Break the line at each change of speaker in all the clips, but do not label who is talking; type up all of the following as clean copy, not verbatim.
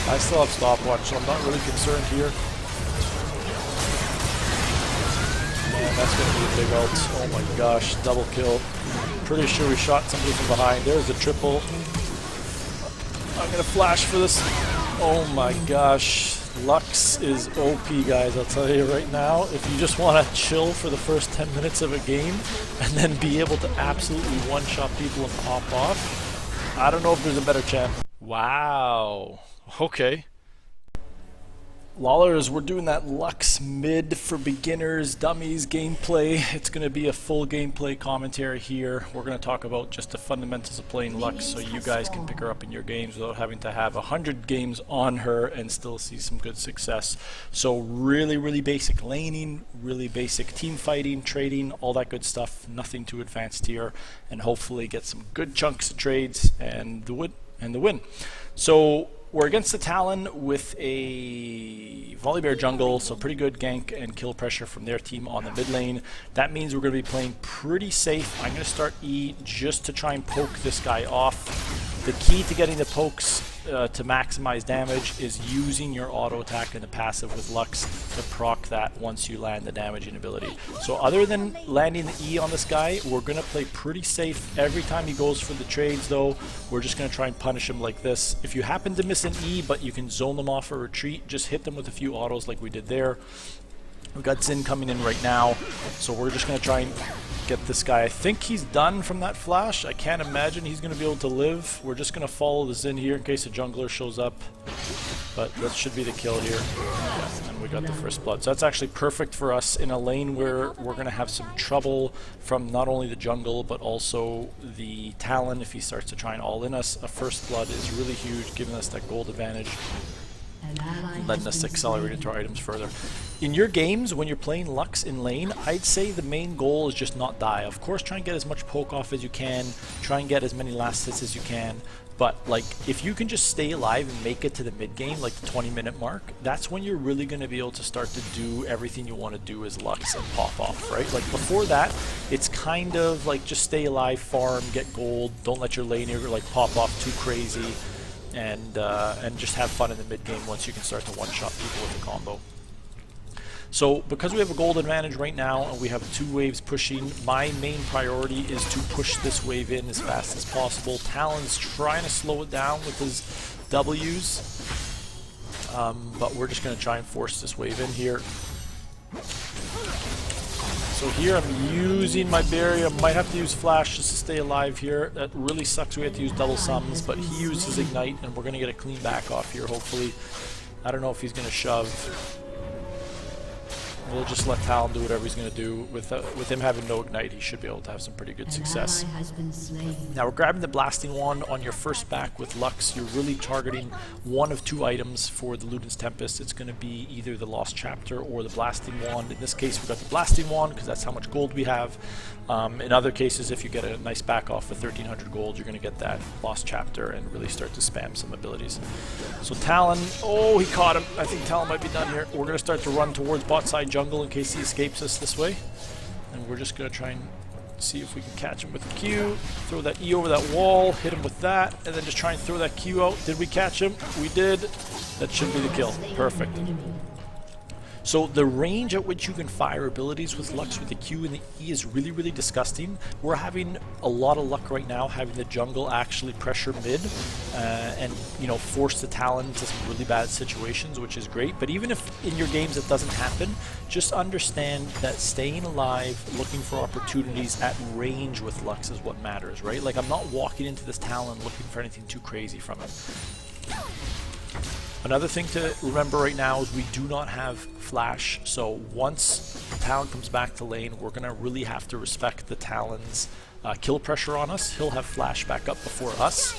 I still have stopwatch, so I'm not really concerned here. Man, that's going to be a big ult. Oh my gosh, double kill. Pretty sure we shot somebody from behind. There's a triple. I'm going to flash for this. Oh my gosh. Lux is OP, guys, I'll tell you right now. If you just want to chill for the first 10 minutes of a game and then be able to absolutely one-shot people and pop off, I don't know if there's a better champ. Wow. Okay. Lawlers, we're doing that Lux mid for beginners, dummies gameplay. It's going to be a full gameplay commentary here. We're going to talk about just the fundamentals of playing Lux so you guys can pick her up in your games without having to have 100 games on her and still see some good success. So really basic laning, really basic team fighting, trading, all that good stuff. Nothing too advanced here, and hopefully get some good chunks of trades and the win. So we're against the Talon with a Volibear jungle, so pretty good gank and kill pressure from their team on the mid lane. That means we're going to be playing pretty safe. I'm going to start E just to try and poke this guy off. The key to getting the pokes to maximize damage is using your auto attack and the passive with Lux to proc that once you land the damaging ability. So other than landing the E on this guy, we're going to play pretty safe. Every time he goes for the trades though, we're just going to try and punish him like this. If you happen to miss an E but you can zone them off or retreat, just hit them with a few autos like we did there. We've got Xin coming in right now, so we're just going to try and get this guy. I think he's done from that flash. I can't imagine he's going to be able to live. We're just going to follow the Xin here in case a jungler shows up. But that should be the kill here. Yeah, and we got the first blood. So that's actually perfect for us in a lane where we're going to have some trouble from not only the jungle but also the Talon. If he starts to try and all in us, a first blood is really huge, giving us that gold advantage, letting us accelerate into our items further. In your games, when you're playing Lux in lane, I'd say the main goal is just not die. Of course, try and get as much poke off as you can, try and get as many last hits as you can, but like if you can just stay alive and make it to the mid game, like the 20-minute mark, that's when you're really going to be able to start to do everything you want to do as Lux and pop off, right? Like before that, it's kind of like just stay alive, farm, get gold, don't let your laner like pop off too crazy, and just have fun in the mid game once you can start to one-shot people with a combo. So because we have a gold advantage right now and we have 2 waves pushing, my main priority is to push this wave in as fast as possible. Talon's trying to slow it down with his W's, but we're just going to try and force this wave in here. So here I'm using my barrier. I might have to use flash just to stay alive here. That really sucks. We have to use double summons, but he uses ignite and we're going to get a clean back off here hopefully. I don't know if he's going to shove. We'll just let Talon do whatever he's going to do. With him having no ignite, he should be able to have some pretty good success. Now we're grabbing the Blasting Wand on your first back with Lux. You're really targeting one of 2 items for the Luden's Tempest. It's going to be either the Lost Chapter or the Blasting Wand. In this case, we've got the Blasting Wand because that's how much gold we have. In other cases, if you get a nice back off with 1300 gold, you're going to get that Lost Chapter and really start to spam some abilities. So Talon, oh, he caught him. I think Talon might be done here. We're going to start to run towards bot side jungle in case he escapes us this way. And we're just going to try and see if we can catch him with a Q. Throw that E over that wall, hit him with that, and then just try and throw that Q out. Did we catch him? We did. That should be the kill. Perfect. So the range at which you can fire abilities with Lux with the Q and the E is really disgusting. We're having a lot of luck right now having the jungle actually pressure mid and force the Talon into some really bad situations, which is great. But even if in your games it doesn't happen, just understand that staying alive, looking for opportunities at range with Lux is what matters, right? Like I'm not walking into this Talon looking for anything too crazy from it. Another thing to remember right now is we do not have flash, so once the Talon comes back to lane, we're going to really have to respect the Talon's kill pressure on us. He'll have flash back up before us.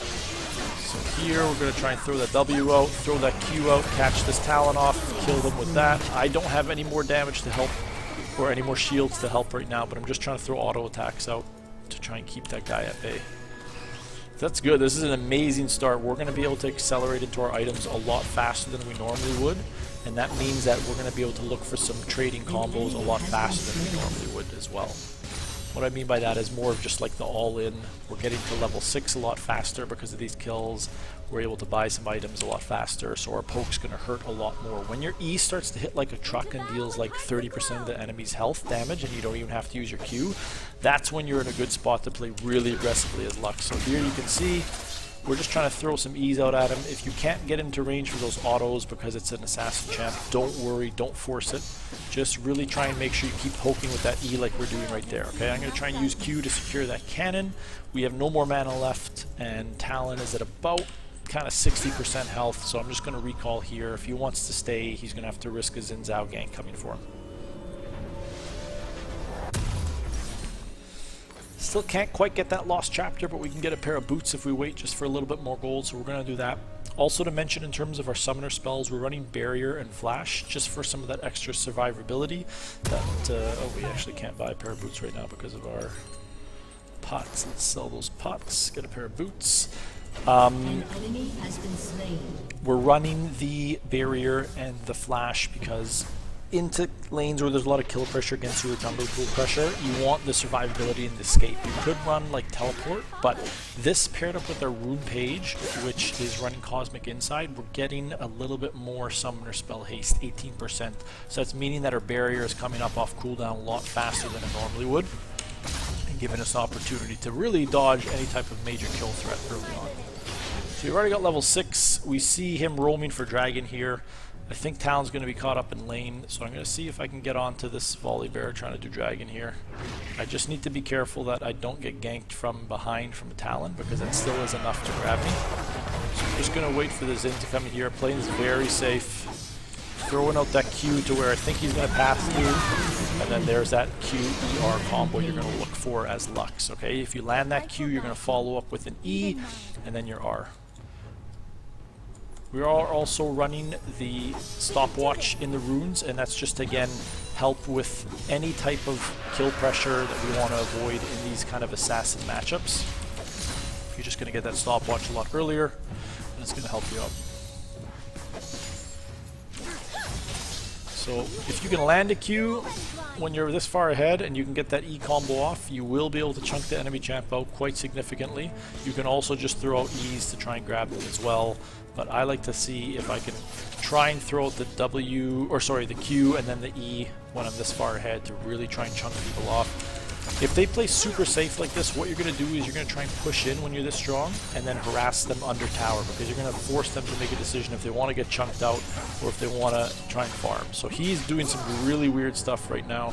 So here we're going to try and throw that W out, throw that Q out, catch this Talon off, kill them with that. I don't have any more damage to help or any more shields to help right now, but I'm just trying to throw auto attacks out to try and keep that guy at bay. That's good. This is an amazing start. We're going to be able to accelerate into our items a lot faster than we normally would, and that means that we're going to be able to look for some trading combos a lot faster than we normally would as well. What I mean by that is more of just like the all-in. We're getting to level 6 a lot faster because of these kills. we're able to buy some items a lot faster, so our poke's going to hurt a lot more. When your E starts to hit like a truck and deals like 30% of the enemy's health damage and you don't even have to use your Q, that's when you're in a good spot to play really aggressively as Lux. So here you can see we're just trying to throw some E's out at him. If you can't get into range for those autos because it's an assassin champ, don't worry, don't force it. Just really try and make sure you keep poking with that E like we're doing right there, okay? I'm going to try and use Q to secure that cannon. We have no more mana left, and Talon is at about kind of 60% health, so I'm just going to recall here. If he wants to stay, he's going to have to risk a Xin Zhao gank coming for him. Still can't quite get that lost chapter, but we can get a pair of boots if we wait just for a little bit more gold, so we're going to do that. Also to mention in terms of our summoner spells, we're running Barrier and Flash just for some of that extra survivability. Oh, we actually can't buy a pair of boots right now because of our pots. Let's sell those pots, get a pair of boots.
An enemy has been slain.
We're running the Barrier and the Flash because into lanes where there's a lot of kill pressure against you or jungle pool pressure, you want the survivability and the escape. You could run like Teleport, but this paired up with our Rune Page, which is running Cosmic Inside, we're getting a little bit more Summoner Spell Haste, 18%. So that's meaning that our Barrier is coming up off cooldown a lot faster than it normally would, and giving us an opportunity to really dodge any type of major kill threat early on. So we've already got level 6. We see him roaming for Dragon here. I think Talon's going to be caught up in lane, so I'm going to see if I can get onto this Volley Bear trying to do Dragon here. I just need to be careful that I don't get ganked from behind from Talon, because that still is enough to grab me. So I'm just going to wait for the Xin to come in here. Playing is very safe. Throwing out that Q to where I think he's going to pass through, and then there's that Q-ER combo you're going to look for as Lux, okay? If you land that Q, you're going to follow up with an E, and then your R. We are also running the stopwatch in the runes, and that's just, again, help with any type of kill pressure that we want to avoid in these kind of assassin matchups. You're just going to get that stopwatch a lot earlier, and it's going to help you out. So if you can land a Q when you're this far ahead and you can get that E combo off, you will be able to chunk the enemy champ out quite significantly. You can also just throw out E's to try and grab them as well. But I like to see if I can try and throw out the the Q and then the E when I'm this far ahead to really try and chunk people off. If they play super safe like this, what you're going to do is you're going to try and push in when you're this strong and then harass them under tower, because you're going to force them to make a decision if they want to get chunked out or if they want to try and farm. So he's doing some really weird stuff right now.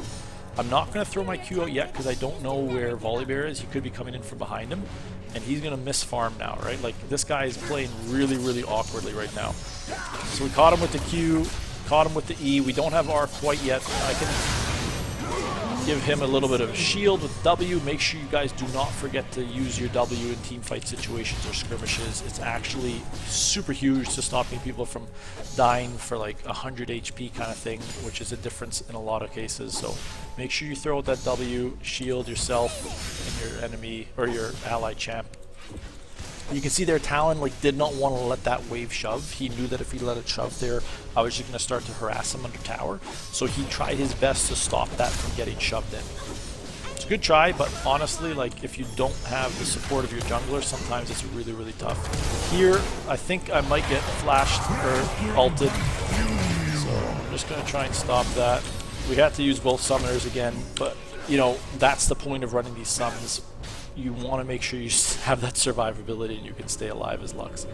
I'm not going to throw my Q out yet because I don't know where Volley Bear is. He could be coming in from behind him, and he's going to miss farm now, right? Like, this guy is playing really, really awkwardly right now. So we caught him with the Q, caught him with the E. We don't have R quite yet. I can give him a little bit of shield with W. Make sure you guys do not forget to use your W in team fight situations or skirmishes. It's actually super huge to stopping people from dying for like 100 HP kind of thing, which is a difference in a lot of cases. So make sure you throw out that W, shield yourself and your enemy or your ally champ. You can see their Talon did not want to let that wave shove. He knew that if he let it shove there, I was just going to start to harass him under tower. So he tried his best to stop that from getting shoved in. It's a good try, but honestly, if you don't have the support of your jungler, sometimes it's really, really tough. Here, I think I might get flashed or ulted. So I'm just going to try and stop that. We had to use both summoners again, but, you know, that's the point of running these summons. You want to make sure you have that survivability and you can stay alive as Lux.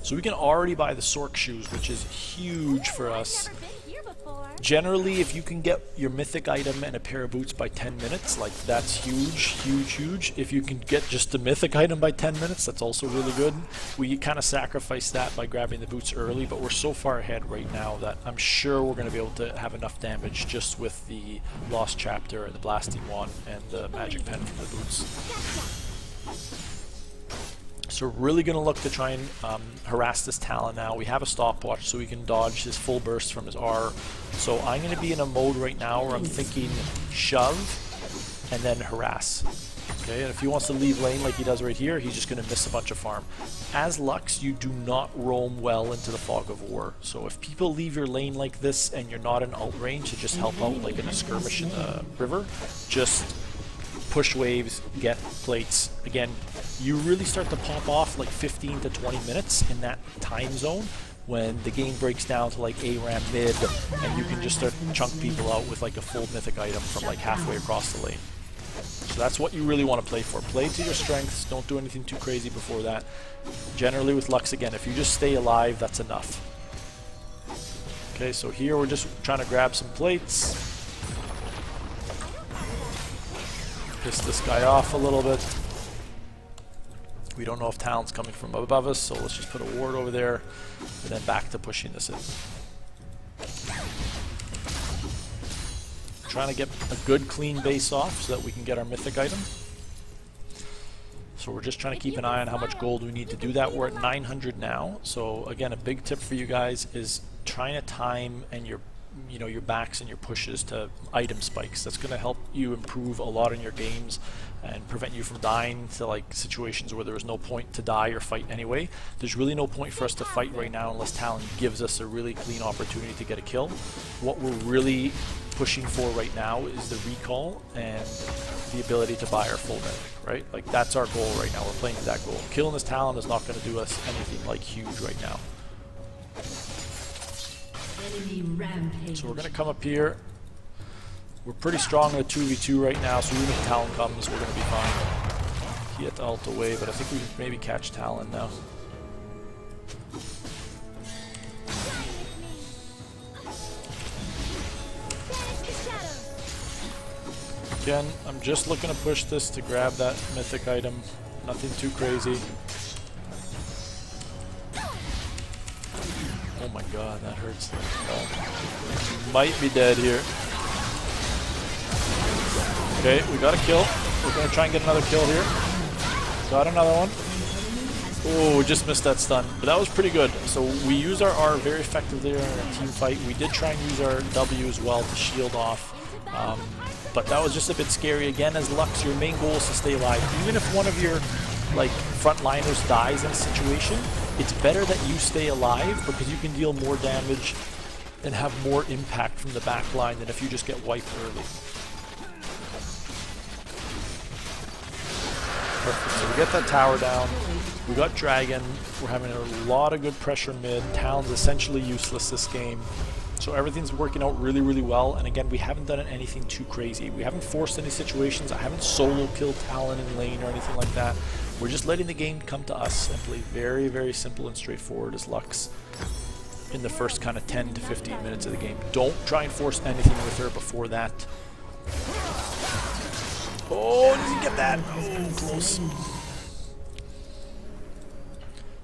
So we can already buy the Sork shoes, which is huge for us. Generally, if you can get your mythic item and a pair of boots by 10 minutes, that's huge, huge, huge. If you can get just the mythic item by 10 minutes, that's also really good. We kind of sacrifice that by grabbing the boots early, but we're so far ahead right now that I'm sure we're going to be able to have enough damage just with the Lost Chapter and the Blasting Wand and the Magic Pen from the boots. So we're really going to look to try and harass this Talon now. We have a stopwatch so we can dodge his full burst from his R. So I'm going to be in a mode right now where I'm thinking shove and then harass. Okay, and if he wants to leave lane like he does right here, he's just going to miss a bunch of farm. As Lux, you do not roam well into the Fog of War. So if people leave your lane like this and you're not in ult range to just help out like in a skirmish in the river, just push waves, get plates. Again, you really start to pop off like 15 to 20 minutes in that time zone when the game breaks down to like ARAM mid, and you can just start to chunk people out with like a full mythic item from like halfway across the lane. So that's what you really want to play for. Play to your strengths, don't do anything too crazy before that. Generally with Lux, again, if you just stay alive, that's enough. Okay, so here we're just trying to grab some plates. Piss this guy off a little bit. We don't know if Talon's coming from above us, so let's just put a ward over there, and then back to pushing this in. Trying to get a good clean base off so that we can get our mythic item. So we're just trying to keep an eye on how much gold we need to do that. We're at 900 now, so again, a big tip for you guys is trying to time and your backs and your pushes to item spikes. That's going to help you improve a lot in your games and prevent you from dying to like situations where there is no point to die or fight anyway. There's really no point for us to fight right now unless Talon gives us a really clean opportunity to get a kill. What we're really pushing for right now is the recall and the ability to buy our full mythic, right? Like that's our goal right now. We're playing to that goal. Killing this Talon is not going to do us anything like huge right now. So we're going to come up here. We're pretty strong in a 2v2 right now, so even if Talon comes, we're going to be fine. He had to ult away, but I think we can maybe catch Talon now. Again, I'm just looking to push this to grab that mythic item. Nothing too crazy. Oh my god, that hurts. Might be dead here. Okay, we got a kill. We're going to try and get another kill here. Got another one. Oh, we just missed that stun. But that was pretty good. So we used our R very effectively in our team fight. We did try and use our W as well to shield off. But that was just a bit scary. Again, as Lux, your main goal is to stay alive. Even if one of your like frontliners dies in a situation, it's better that you stay alive because you can deal more damage and have more impact from the back line than if you just get wiped early. Perfect. So we get that tower down. We got Dragon. We're having a lot of good pressure mid. Talon's essentially useless this game. So everything's working out really, really well. And again, we haven't done anything too crazy. We haven't forced any situations. I haven't solo killed Talon in lane or anything like that. We're just letting the game come to us and play very, very simple and straightforward as Lux in the first kind of 10 to 15 minutes of the game. Don't try and force anything with her before that. Oh, did he get that? Oh, close.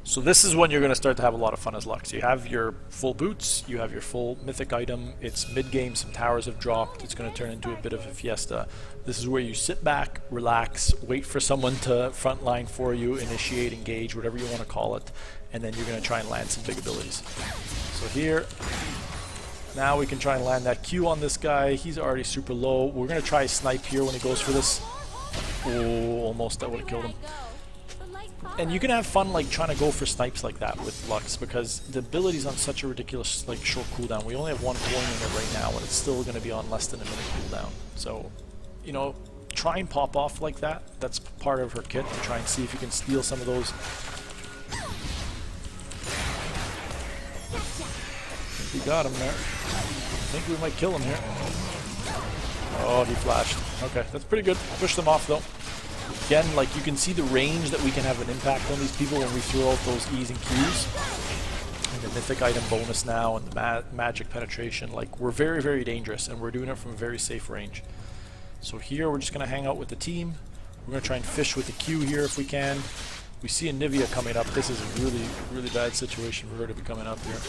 So this is when you're going to start to have a lot of fun as Lux. You have your full boots, you have your full mythic item, it's mid-game, some towers have dropped, it's going to turn into a bit of a fiesta. This is where you sit back, relax, wait for someone to frontline for you, initiate, engage, whatever you want to call it, and then you're going to try and land some big abilities. So here, now we can try and land that Q on this guy. He's already super low. We're going to try a snipe here when he goes for this. Oh, almost, that would have killed him. And you can have fun like trying to go for snipes like that with Lux because the ability's on such a ridiculous like short cooldown. We only have one coin in it right now and it's still going to be on less than a minute cooldown. So, you know, try and pop off like that. That's part of her kit to try and see if you can steal some of those. I think we got him there. I think we might kill him here. Oh, he flashed. Okay, that's pretty good. Push them off though. Again, like you can see the range that we can have an impact on these people when we throw out those E's and Q's. And the mythic item bonus now and the magic penetration. Like we're very, very dangerous and we're doing it from a very safe range. So here we're just going to hang out with the team. We're going to try and fish with the Q here if we can. We see a Nivea coming up. This is a really, really bad situation for her to be coming up here.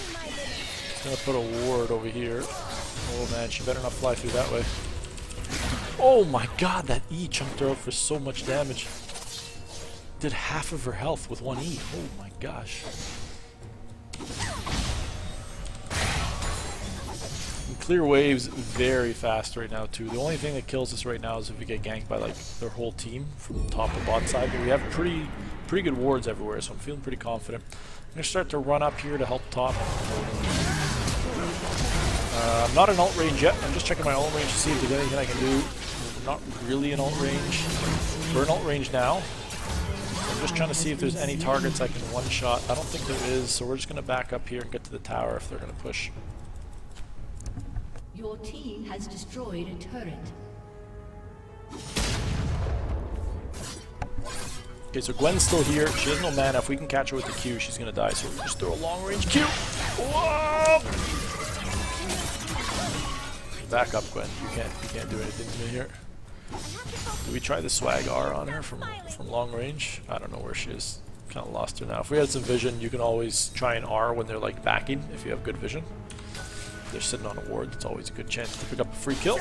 Going to put a ward over here. Oh man, she better not fly through that way. Oh my god, that E chunked her out for so much damage. Did half of her health with one E. Oh my gosh. And clear waves very fast right now too. The only thing that kills us right now is if we get ganked by like their whole team from top and bot side. But we have pretty good wards everywhere, so I'm feeling pretty confident. I'm gonna start to run up here to help top. I'm not in ult range yet. I'm just checking my ult range to see if there's anything I can do. I'm not really in alt range. We're in alt range now. I'm just trying to see if there's any targets I can one-shot. I don't think there is, so we're just going to back up here and get to the tower if they're going to push.
Your team has destroyed a turret.
Okay, so Gwen's still here. She has no mana. If we can catch her with the Q, she's going to die. So we'll just throw a long-range Q. Whoa! Back up, Gwen. You can't do anything to me here. Do we try the swag R on her from long range? I don't know where she is. Kind of lost her now. If we had some vision, you can always try an R when they're like backing, if you have good vision. If they're sitting on a ward, it's always a good chance to pick up a free kill.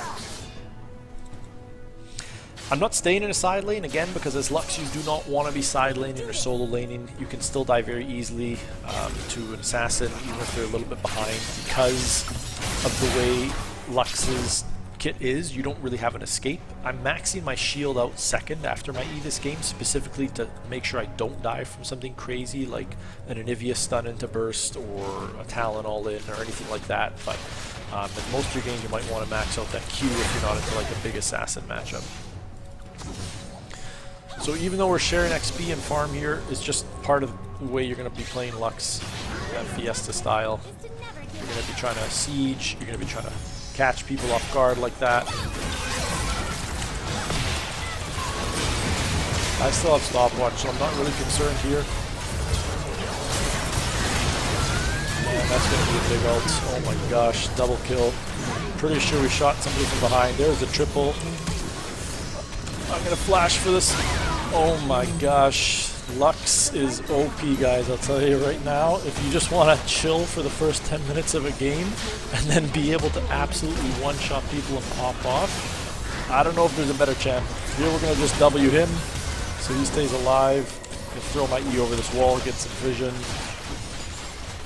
I'm not staying in a side lane, again, because as Lux you do not want to be side laning or solo laning. You can still die very easily to an assassin, even if they're a little bit behind, because of the way Lux's kit is. You don't really have an escape. I'm maxing my shield out second after my E this game, specifically to make sure I don't die from something crazy like an Anivia stun into burst or a Talon all in or anything like that. But in most of your games you might want to max out that Q if you're not into like a big assassin matchup. So even though we're sharing XP and farm here, it's just part of the way you're going to be playing Lux, Fiesta style. You're going to be trying to siege, you're going to be trying to catch people off guard like that. I still have stopwatch, so I'm not really concerned here. Man, that's going to be a big ult. Oh my gosh, double kill. Pretty sure we shot somebody from behind. There's a triple. I'm going to flash for this. Oh my gosh. Lux is OP, guys, I'll tell you right now. If you just want to chill for the first 10 minutes of a game and then be able to absolutely one-shot people and pop off, I don't know if there's a better chance. Here we're going to just W him so he stays alive. I'm going to throw my E over this wall, get some vision.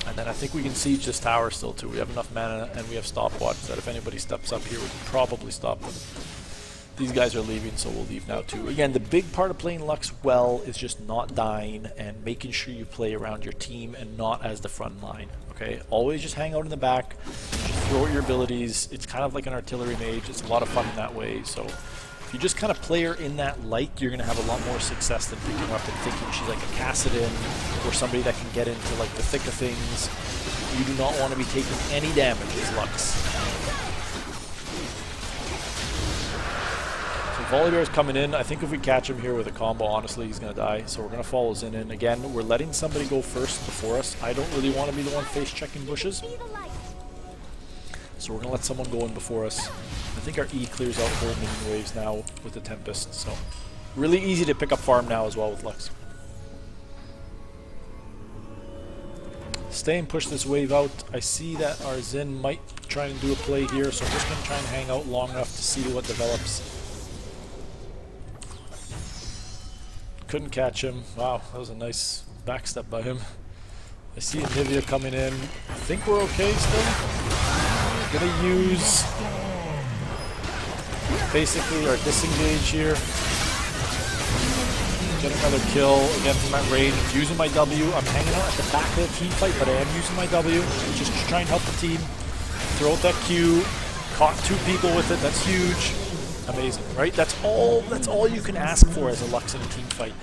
And then I think we can siege this tower still too. We have enough mana and we have stopwatch that if anybody steps up here we can probably stop them. These guys are leaving, so we'll leave now too. Again, the big part of playing Lux well is just not dying and making sure you play around your team and not as the front line, okay? Always just hang out in the back, just throw out your abilities. It's kind of like an artillery mage. It's a lot of fun in that way. So if you just kind of play her in that light, you're going to have a lot more success than picking her up and thinking she's like a Kassadin or somebody that can get into like the thick of things. You do not want to be taking any damage as Lux. Volibear's coming in. I think if we catch him here with a combo, honestly, he's going to die. So we're going to follow Zin in. Again, we're letting somebody go first before us. I don't really want to be the one face-checking bushes. So we're going to let someone go in before us. I think our E clears out whole minion waves now with the Tempest. So really easy to pick up farm now as well with Lux. Stay and push this wave out. I see that our Zin might try and do a play here, so I'm just going to try and hang out long enough to see what develops. Couldn't catch him. Wow, that was a nice backstep by him. I see Anivia coming in. I think we're okay still. Gonna use basically our disengage here. Get another kill again from that range. Using my W. I'm hanging out at the back of the team fight, but I am using my W. Just to try and help the team. Throw out that Q. Caught 2 people with it. That's huge. Amazing, right? That's all you can ask for as a Lux in a team fight.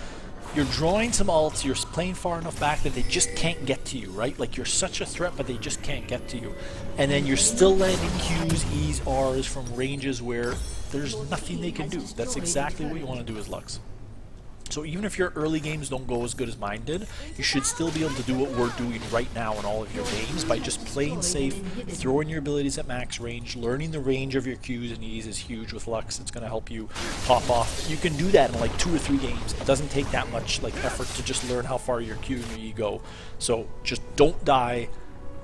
You're drawing some ults, you're playing far enough back that they just can't get to you, right? Like you're such a threat, but they just can't get to you. And then you're still landing Qs, Es, Rs from ranges where there's nothing they can do. That's exactly what you want to do as Lux. So even if your early games don't go as good as mine did, you should still be able to do what we're doing right now in all of your games by just playing safe, throwing your abilities at max range. Learning the range of your Qs and Es is huge with Lux. It's going to help you pop off. You can do that in like 2 or 3 games. It doesn't take that much like effort to just learn how far your Q and your E go. So just don't die,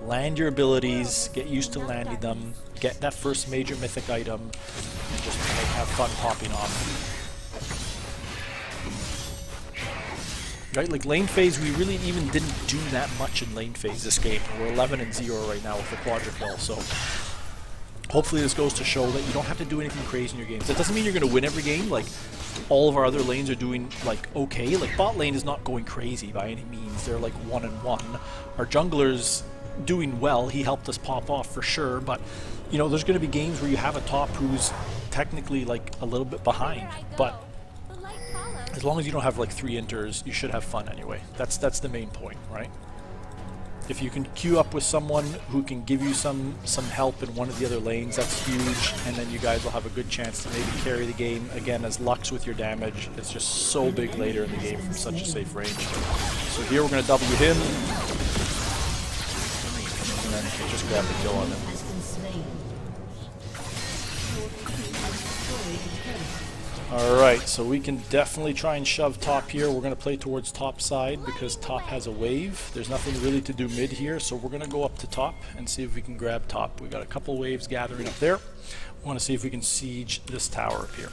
land your abilities, get used to landing them, get that first major mythic item, and just have fun popping off. Right, like lane phase, we really even didn't do that much in lane phase this game. We're 11-0 right now with the quadra kill, so hopefully this goes to show that you don't have to do anything crazy in your games. That doesn't mean you're going to win every game. Like all of our other lanes are doing like okay. Like bot lane is not going crazy by any means. They're like 1-1. Our jungler's doing well. He helped us pop off for sure, but you know there's going to be games where you have a top who's technically like a little bit behind, but as long as you don't have like 3 inters, you should have fun anyway. That's the main point, right? If you can queue up with someone who can give you some help in one of the other lanes, that's huge, and then you guys will have a good chance to maybe carry the game. Again, as Lux with your damage, it's just so big later in the game from such a safe range. So here we're going to W him, and then just grab the kill on him. Alright, so we can definitely try and shove top here. We're going to play towards top side because top has a wave. There's nothing really to do mid here, so we're going to go up to top and see if we can grab top. We got a couple waves gathering up there. We want to see if we can siege this tower up here.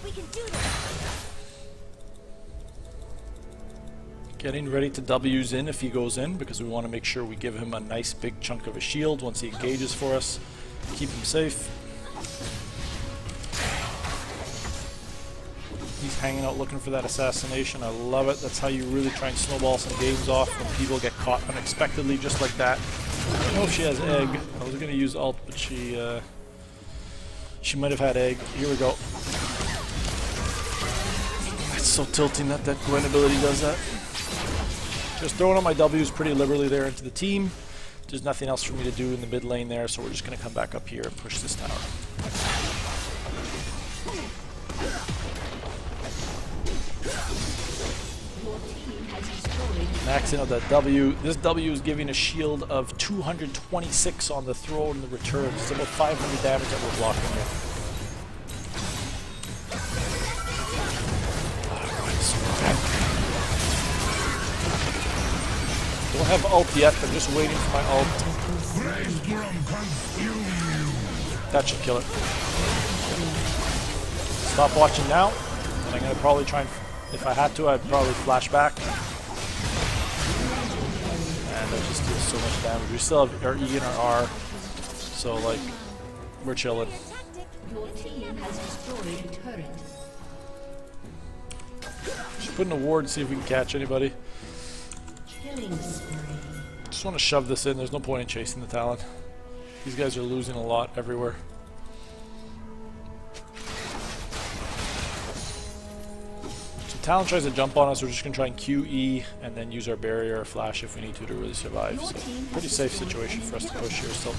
We can do this.
Getting ready to W's in if he goes in, because we want to make sure we give him a nice big chunk of a shield once he engages for us. Keep him safe. He's hanging out looking for that assassination. I love it. That's how you really try and snowball some games off, when people get caught unexpectedly just like that. I don't know if she has egg. I was going to use ult, but she might have had egg. Here we go. It's so tilting that Gwen ability does that. Just throwing on my W's pretty liberally there into the team. There's nothing else for me to do in the mid lane there, so we're just going to come back up here and push this tower. Maxing out that W. This W is giving a shield of 226 on the throw and the return. It's about 500 damage that we're blocking here. Don't have ult yet, I'm just waiting for my ult. That should kill it. Stop watching now, and I'm going to probably try and, if I had to, I'd probably flash back. And that just deals so much damage. We still have our E and our R, so like, we're chilling.
Your team has destroyed a turret.
Should put in a ward and see if we can catch anybody.
Killing spree.
Just want to shove this in. There's no point in chasing the Talon. These guys are losing a lot everywhere. So Talon tries to jump on us. We're just going to try and QE and then use our barrier or flash if we need to really survive. So pretty safe situation for us to push here still.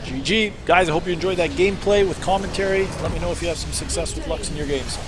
GG. Guys, I hope you enjoyed that gameplay with commentary. Let me know if you have some success with Lux in your games.